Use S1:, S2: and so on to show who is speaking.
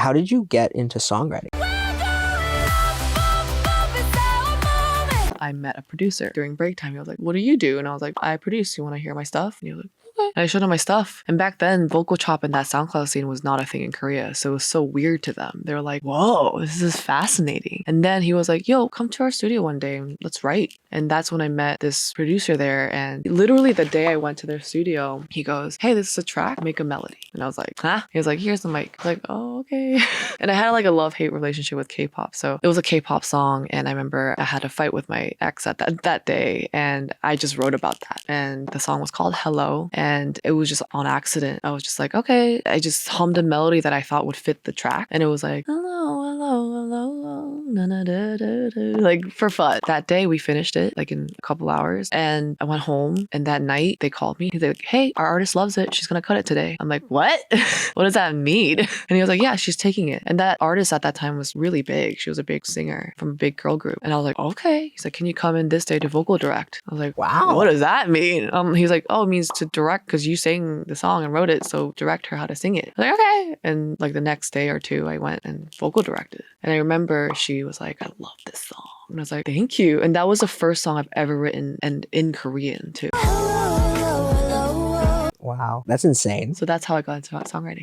S1: How did you get into songwriting?
S2: I met a producer during break time. He was like, what do you do? And I was like, I produce. You want to hear my stuff? And he was like, okay. And I showed him my stuff. And back then, vocal chop in that SoundCloud scene was not a thing in Korea. So it was so weird to them. They were like, whoa, this is fascinating. And then he was like, yo, come to our studio one day and let's write. And that's when I met this producer there. And literally the day I went to their studio, he goes, hey, this is a track, make a melody. And I was like, huh? He was like, here's the mic. I was like, oh, okay. And I had like a love-hate relationship with K-pop. So it was a K-pop song. And I remember I had a fight with my ex at that day. And I just wrote about that. And the song was called Hello. And it was just on accident. I was just like, okay. I just hummed a melody that I thought would fit the track. And it was like, hello, hello, hello, na, na, da, da, da. Like for fun. That day we finished it like in a couple hours. And I went home. And that night they called me. They're like, hey, our artist loves it. She's going to cut it today. I'm like, what? What does that mean? And he was like, yeah, she's taking it. And that artist at that time was really big. She was a big singer from a big girl group. And I was like, okay. He's like, can you come in this day to vocal direct? I was like,
S1: Wow.
S2: What does that mean? He's like, oh, it means to direct because you sang the song and wrote it. So direct her how to sing it. I was like, okay. And like the next day or two, I went and vocal directed. And I remember she was like, I love this song. And I was like, thank you. And that was the first song I've ever written and in Korean too.
S1: Wow, that's insane.
S2: So that's how I got into songwriting.